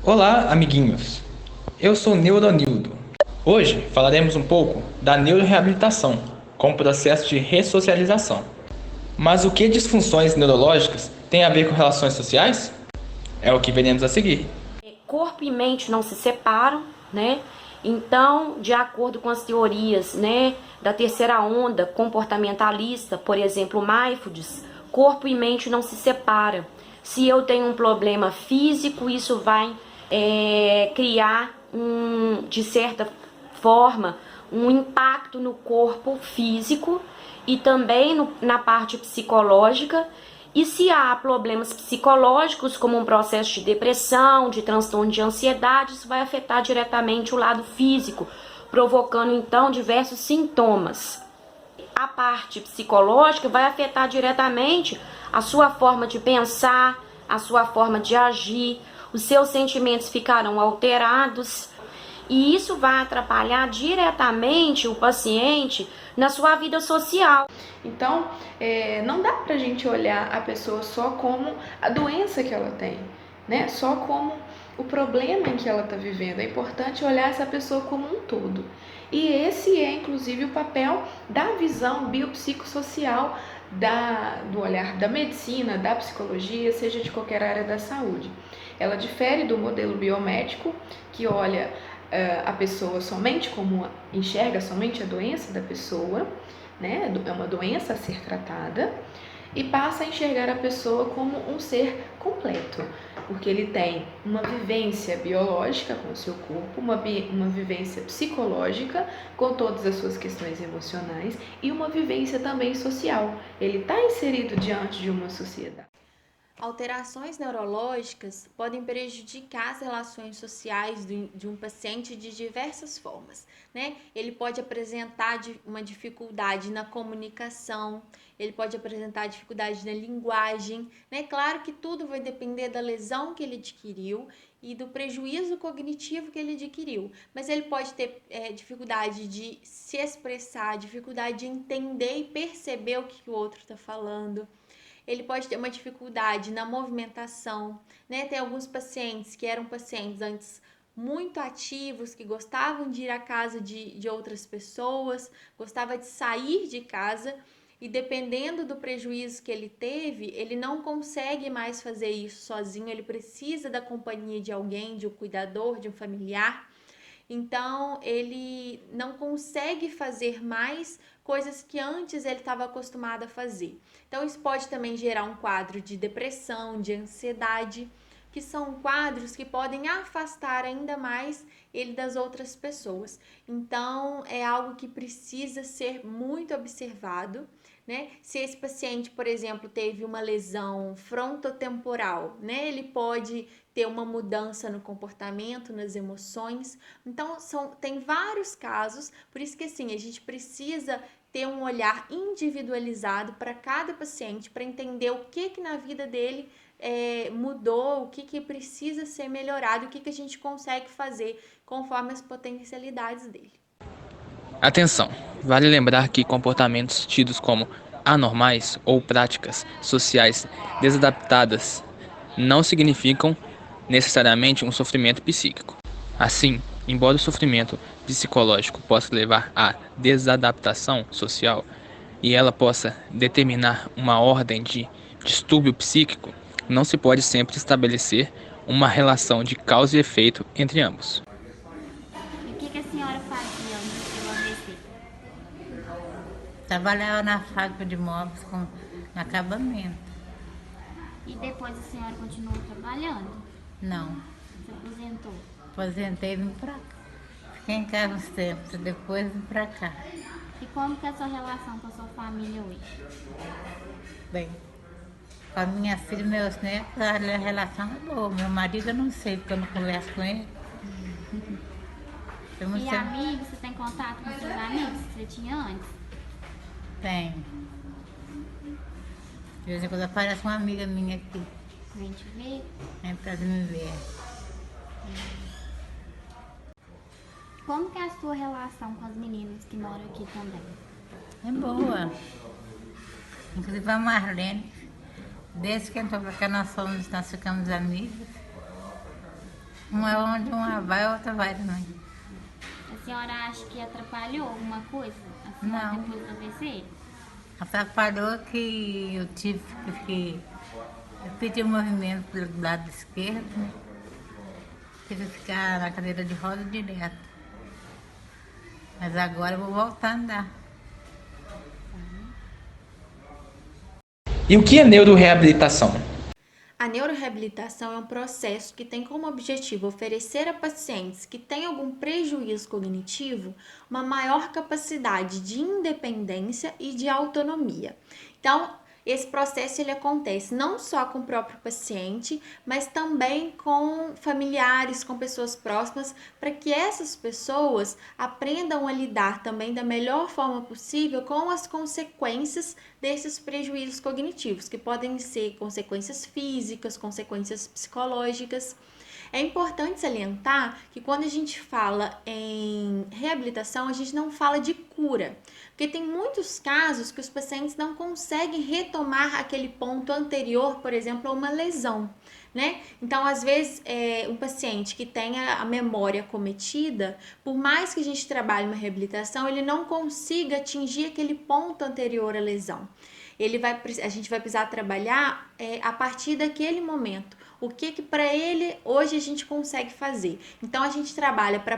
Olá, amiguinhos. Eu sou Neuronildo. Hoje falaremos um pouco da neuroreabilitação, como processo de ressocialização. Mas o que disfunções neurológicas têm a ver com relações sociais? É o que veremos a seguir. Corpo e mente não se separam, né? Então, de acordo com as teorias, né, da terceira onda comportamentalista, por exemplo, Mindfulness, corpo e mente não se separam. Se eu tenho um problema físico, isso vai criar de certa forma, um impacto no corpo físico e também na parte psicológica. E se há problemas psicológicos, como um processo de depressão, de transtorno de ansiedade, isso vai afetar diretamente o lado físico, provocando então diversos sintomas. A parte psicológica vai afetar diretamente a sua forma de pensar, a sua forma de agir, os seus sentimentos ficarão alterados. E isso vai atrapalhar diretamente o paciente na sua vida social. Então, não dá pra gente olhar a pessoa só como a doença que ela tem, né? Só como o problema em que ela está vivendo. É importante olhar essa pessoa como um todo. E esse é, inclusive, o papel da visão biopsicossocial do olhar da medicina, da psicologia, seja de qualquer área da saúde. Ela difere do modelo biomédico, que olha a pessoa somente como enxerga somente a doença da pessoa, né? É uma doença a ser tratada, e passa a enxergar a pessoa como um ser completo, porque ele tem uma vivência biológica com o seu corpo, uma vivência psicológica com todas as suas questões emocionais e uma vivência também social. Ele está inserido diante de uma sociedade. Alterações neurológicas podem prejudicar as relações sociais de um paciente de diversas formas, né? Ele pode apresentar uma dificuldade na comunicação, ele pode apresentar dificuldade na linguagem, né? Claro que tudo vai depender da lesão que ele adquiriu e do prejuízo cognitivo que ele adquiriu, mas ele pode ter dificuldade de se expressar, dificuldade de entender e perceber o que o outro está falando. Ele pode ter uma dificuldade na movimentação, né? Tem alguns pacientes que eram pacientes antes muito ativos, que gostavam de ir à casa de outras pessoas, gostava de sair de casa e dependendo do prejuízo que ele teve, ele não consegue mais fazer isso sozinho, ele precisa da companhia de alguém, de um cuidador, de um familiar. Então, ele não consegue fazer mais coisas que antes ele estava acostumado a fazer. Então, isso pode também gerar um quadro de depressão, de ansiedade, que são quadros que podem afastar ainda mais ele das outras pessoas. Então, é algo que precisa ser muito observado, né? Se esse paciente, por exemplo, teve uma lesão frontotemporal, né? Ele pode ter uma mudança no comportamento, nas emoções. Então, tem vários casos, por isso que assim, a gente precisa ter um olhar individualizado para cada paciente, para entender o que na vida dele mudou, o que precisa ser melhorado, o que a gente consegue fazer conforme as potencialidades dele. Atenção! Vale lembrar que comportamentos tidos como anormais ou práticas sociais desadaptadas não significam necessariamente um sofrimento psíquico. Assim, embora o sofrimento psicológico possa levar à desadaptação social e ela possa determinar uma ordem de distúrbio psíquico, não se pode sempre estabelecer uma relação de causa e efeito entre ambos. E o que a senhora fazia antes do seu AVC? Trabalhava na fábrica de móveis com acabamento. E depois a senhora continuou trabalhando? Não, Se aposentou? aposentei e vim pra cá. Fiquei em casa uns tempos, depois vim pra cá. E como que é a sua relação com a sua família hoje? Bem, com a minha filha e meus netos, a relação é boa. Meu marido eu não sei, porque eu não converso com ele. Eu não E sei. amigos, você tem contato com seus amigos que você tinha antes? Tem. De vez em quando aparece uma amiga minha aqui, Pra gente ver? vem pra me ver. Como que é a sua relação com as meninas que moram aqui também? É boa. Inclusive a Marlene, desde que entrou pra cá nós ficamos amigos. Uma onde uma vai, a outra vai também. A senhora acha que atrapalhou alguma coisa? A senhora Não. depois do AVC? Atrapalhou que eu tive que eu pedi o movimento pelo lado esquerdo, né? Tive que ficar na cadeira de roda direto. Mas agora eu vou voltar a andar. E o que é neuroreabilitação? A neuroreabilitação é um processo que tem como objetivo oferecer a pacientes que têm algum prejuízo cognitivo uma maior capacidade de independência e de autonomia. Então, esse processo ele acontece não só com o próprio paciente, mas também com familiares, com pessoas próximas, para que essas pessoas aprendam a lidar também da melhor forma possível com as consequências desses prejuízos cognitivos, que podem ser consequências físicas, consequências psicológicas. É importante salientar que quando a gente fala em reabilitação, a gente não fala de cura, porque tem muitos casos que os pacientes não conseguem retomar aquele ponto anterior, por exemplo, a uma lesão, né? Então, às vezes, um paciente que tenha a memória cometida, por mais que a gente trabalhe uma reabilitação, ele não consiga atingir aquele ponto anterior à lesão. A gente vai precisar trabalhar a partir daquele momento. O que para ele hoje a gente consegue fazer? Então a gente trabalha para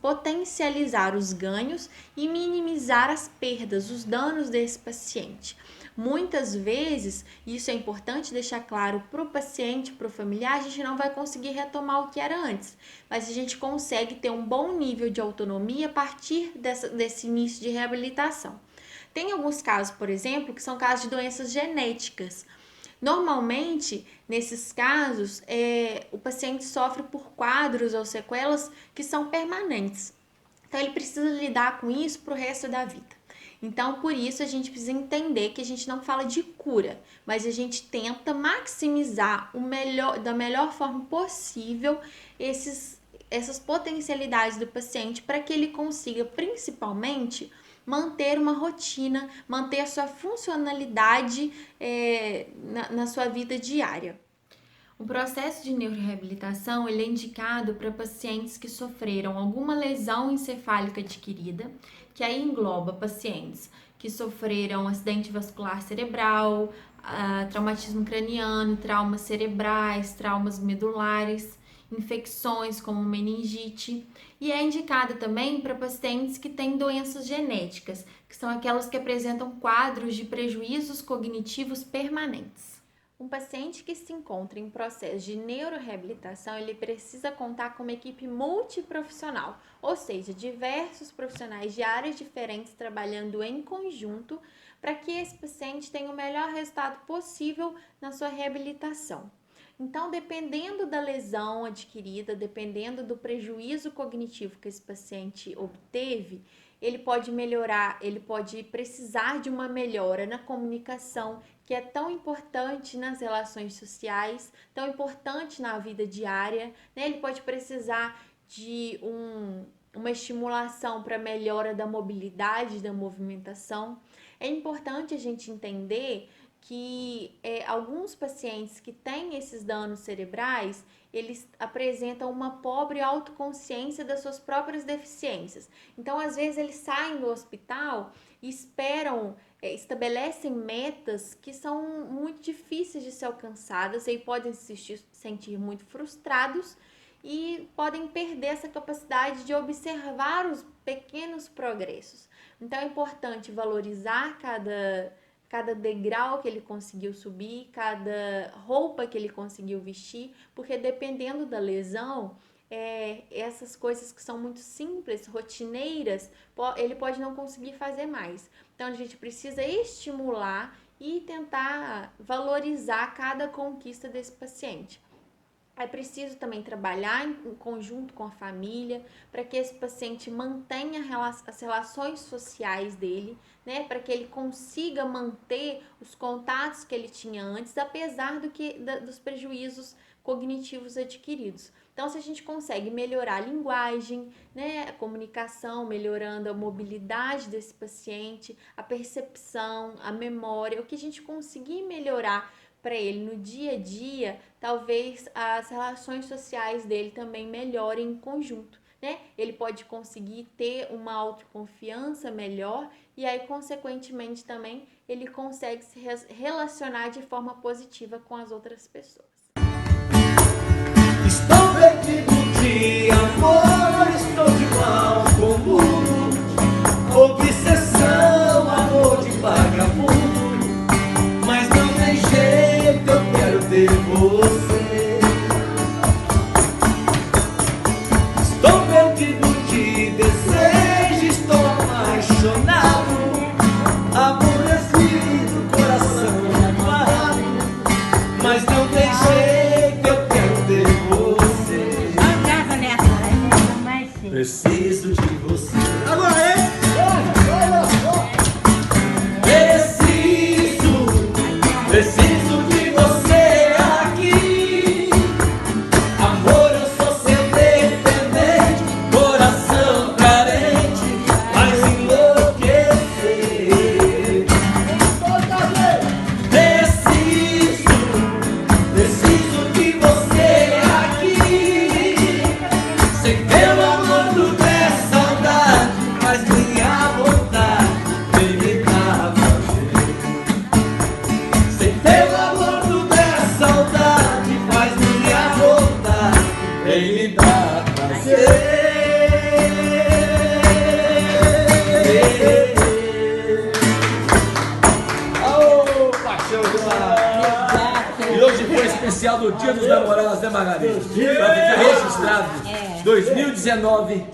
potencializar os ganhos e minimizar as perdas, os danos desse paciente. Muitas vezes, isso é importante deixar claro para o paciente, para o familiar, a gente não vai conseguir retomar o que era antes, mas a gente consegue ter um bom nível de autonomia a partir desse início de reabilitação. Tem alguns casos, por exemplo, que são casos de doenças genéticas. Normalmente, nesses casos, o paciente sofre por quadros ou sequelas que são permanentes. Então, ele precisa lidar com isso para o resto da vida. Então, por isso, a gente precisa entender que a gente não fala de cura, mas a gente tenta maximizar da melhor forma possível essas potencialidades do paciente para que ele consiga, principalmente, manter uma rotina, manter a sua funcionalidade na sua vida diária. O processo de neuroreabilitação ele é indicado para pacientes que sofreram alguma lesão encefálica adquirida, que aí engloba pacientes que sofreram acidente vascular cerebral, traumatismo craniano, traumas cerebrais, traumas medulares, infecções como meningite, e é indicada também para pacientes que têm doenças genéticas, que são aquelas que apresentam quadros de prejuízos cognitivos permanentes. Um paciente que se encontra em processo de neuroreabilitação, ele precisa contar com uma equipe multiprofissional, ou seja, diversos profissionais de áreas diferentes trabalhando em conjunto para que esse paciente tenha o melhor resultado possível na sua reabilitação. Então, dependendo da lesão adquirida, dependendo do prejuízo cognitivo que esse paciente obteve, ele pode melhorar, ele pode precisar de uma melhora na comunicação, que é tão importante nas relações sociais, tão importante na vida diária, né? Ele pode precisar de uma estimulação para melhora da mobilidade, da movimentação. É importante a gente entender que alguns pacientes que têm esses danos cerebrais, eles apresentam uma pobre autoconsciência das suas próprias deficiências. Então, às vezes, eles saem do hospital e estabelecem metas que são muito difíceis de ser alcançadas e podem se sentir muito frustrados e podem perder essa capacidade de observar os pequenos progressos. Então, é importante valorizar cada degrau que ele conseguiu subir, cada roupa que ele conseguiu vestir, porque dependendo da lesão, essas coisas que são muito simples, rotineiras, ele pode não conseguir fazer mais. Então, a gente precisa estimular e tentar valorizar cada conquista desse paciente. É preciso também trabalhar em conjunto com a família para que esse paciente mantenha as relações sociais dele, né? Para que ele consiga manter os contatos que ele tinha antes, apesar dos prejuízos cognitivos adquiridos. Então, se a gente consegue melhorar a linguagem, né, a comunicação, melhorando a mobilidade desse paciente, a percepção, a memória, o que a gente conseguir melhorar para ele no dia a dia, talvez as relações sociais dele também melhorem em conjunto, né? Ele pode conseguir ter uma autoconfiança melhor e aí, consequentemente, também ele consegue se relacionar de forma positiva com as outras pessoas. Estou perdido de amor, estou de mal com o mundo. Obsessão, amor de vagabundo. Mas não tem jeito, eu quero ter você. Estou perdido de desejo, estou apaixonado, aborrecido, coração amado. Mas não tem jeito, eu quero ter você. Preciso de você. Agora é! Preciso de você aqui. Amor, eu sou seu dependente, coração carente, faz enlouquecer. Preciso de você aqui. Sem teu amor do der saudade, mas minha vontade vem me dar prazer. Sem teu amor do der saudade, faz minha vontade vem me dar prazer. Aô, paixão demais! E hoje foi especial do Dia dos Namorados, né, Margarida? Pra ficar registrado. 2019